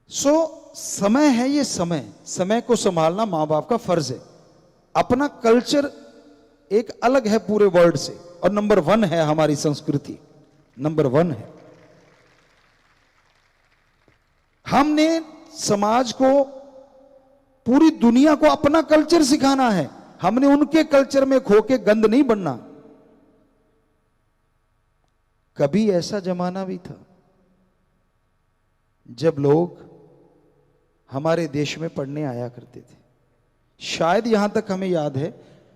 समय है, ये समय को संभालना मां बाप का फर्ज है। अपना कल्चर एक अलग है पूरे वर्ल्ड से, और नंबर 1 है हमारी संस्कृति, नंबर 1 है। हमने समाज को, पूरी दुनिया को अपना कल्चर सिखाना है। हमने उनके कल्चर में खो के गंद नहीं बनना। कभी ऐसा जमाना भी था जब लोग हमारे देश में पढ़ने आया करते थे। शायद यहां तक हमें याद है,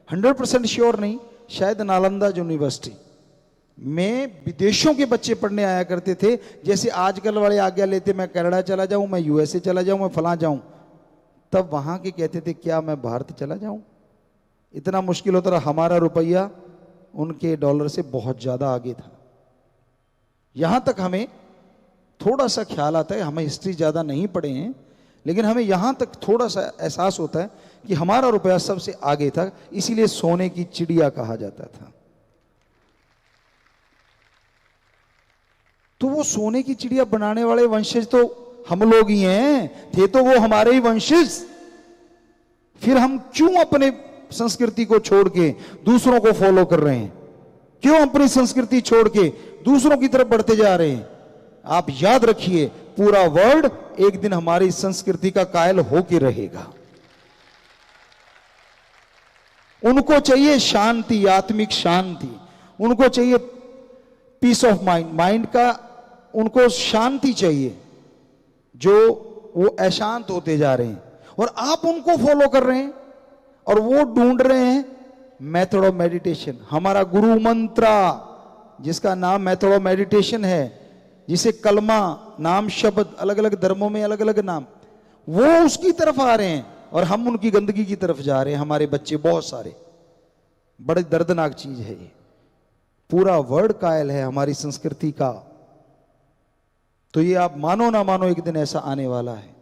100% श्योर नहीं, शायद नालंदा यूनिवर्सिटी में विदेशों के बच्चे पढ़ने आया करते थे। जैसे आजकल वाले आज्ञा लेते, मैं कनाडा चला जाऊं, मैं यूएसए चला जाऊं, मैं फलां जाऊं, तब वहां के कहते थे क्या मैं भारत चला जाऊं। इतना मुश्किल होता रहा। हमारा रुपया उनके डॉलर से बहुत ज्यादा आगे था। यहां तक हमें थोड़ा सा ख्याल आता है, हमें हिस्ट्री ज्यादा नहीं पढ़े हैं, लेकिन हमें यहां तक थोड़ा सा एहसास होता है कि हमारा रुपया सबसे आगे था। इसीलिए सोने की चिड़िया कहा जाता था। तो वो सोने की चिड़िया बनाने वाले वंशज तो हम लोग ही हैं, थे तो वो हमारे ही वंशज। फिर हम क्यों अपने संस्कृति को छोड़ के दूसरों को फॉलो कर रहे हैं? क्यों अपनी संस्कृति छोड़ के दूसरों की तरफ बढ़ते जा रहे हैं? आप याद रखिए, पूरा वर्ल्ड एक दिन हमारी संस्कृति का कायल होके रहेगा। उनको चाहिए शांति, आत्मिक शांति, उनको चाहिए पीस ऑफ माइंड, माइंड का उनको शांति चाहिए, जो वो अशांत होते जा रहे हैं। और आप उनको फॉलो कर रहे हैं और वो ढूंढ रहे हैं मेथड ऑफ मेडिटेशन। हमारा गुरु मंत्रा, जिसका नाम मेथड ऑफ मेडिटेशन है, जिसे कलमा नाम, शब्द अलग अलग धर्मों में अलग अलग नाम, वो उसकी तरफ आ रहे हैं और हम उनकी गंदगी की तरफ जा रहे हैं। हमारे बच्चे बहुत सारे, बड़ी दर्दनाक चीज है ये। पूरा वर्ल्ड कायल है हमारी संस्कृति का। तो ये आप मानो ना मानो, एक दिन ऐसा आने वाला है।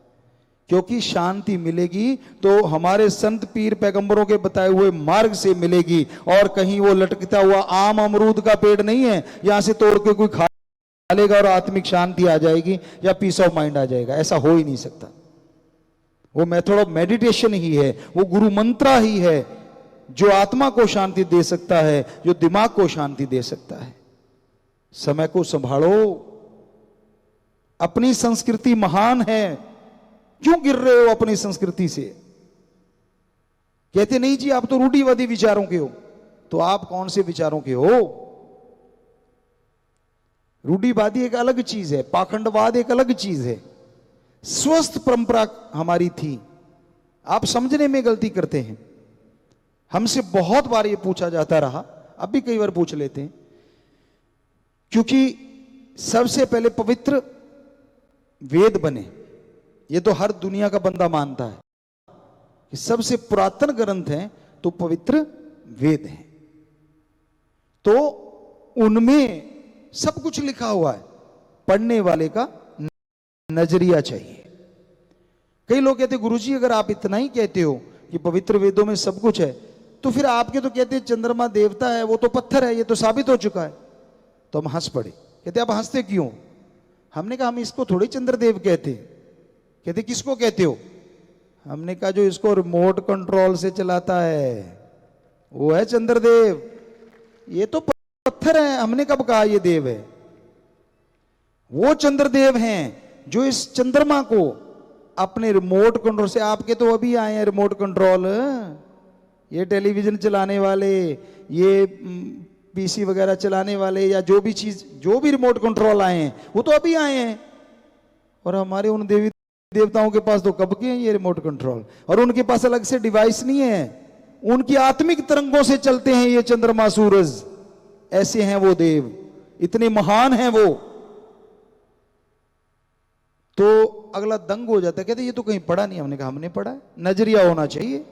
क्योंकि शांति मिलेगी तो हमारे संत पीर पैगंबरों के बताए हुए मार्ग से मिलेगी, और कहीं वो लटकता हुआ आम अमरूद का पेड़ नहीं है, यहां से तोड़ के कोई खा लेगा और आत्मिक शांति आ जाएगी या पीस ऑफ माइंड आ जाएगा। ऐसा हो ही नहीं सकता। वो मेथड ऑफ मेडिटेशन ही है, वो गुरु मंत्रा ही है जो आत्मा को शांति दे सकता है, जो दिमाग को शांति दे सकता है। समय को संभालो। अपनी संस्कृति महान है, क्यों गिर रहे हो अपनी संस्कृति से? कहते नहीं जी आप तो रूढ़िवादी विचारों के हो। तो आप कौन से विचारों के हो? रूढ़िवादी एक अलग चीज है, पाखंडवाद एक अलग चीज है। स्वस्थ परंपरा हमारी थी। आप समझने में गलती करते हैं। हमसे बहुत बार ये पूछा जाता रहा, अब भी कई बार पूछ लेते हैं, क्योंकि सबसे पहले पवित्र वेद बने। ये तो हर दुनिया का बंदा मानता है कि सबसे पुरातन ग्रंथ हैं तो पवित्र वेद हैं। तो उनमें सब कुछ लिखा हुआ है। पढ़ने वाले का नजरिया चाहिए। कई लोग कहते गुरुजी अगर आप इतना ही कहते हो कि पवित्र वेदों में सब कुछ है, तो फिर आपके तो कहते चंद्रमा देवता है, वो तो पत्थर है, ये तो साबित हो चुका है। तो हम हंस पड़े। कहते आप हंसते क्यों? हमने कहा हम इसको थोड़ी चंद्रदेव कहते। कहते किसको कहते हो? हमने कहा जो इसको रिमोट कंट्रोल से चलाता है वो है चंद्रदेव। ये तो पत्थर है। हमने कब कहा ये देव है? वो चंद्रदेव हैं जो इस चंद्रमा को अपने रिमोट कंट्रोल से, आपके तो अभी आए हैं रिमोट कंट्रोल, ये टेलीविजन चलाने वाले, ये पीसी वगैरह चलाने वाले, या जो भी चीज, जो भी रिमोट कंट्रोल आए हैं वो तो अभी आए हैं। और हमारे उन देवी देवताओं के पास तो कब के हैं ये रिमोट कंट्रोल, और उनके पास अलग से डिवाइस नहीं है। उनकी आत्मिक तरंगों से चलते हैं ये चंद्रमा सूरज। ऐसे हैं वो देव, इतने महान हैं वो। तो अगला दंग हो जाता है, कहते ये तो कहीं पढ़ा नहीं। हमने कहा हमने पढ़ा है। नजरिया होना चाहिए।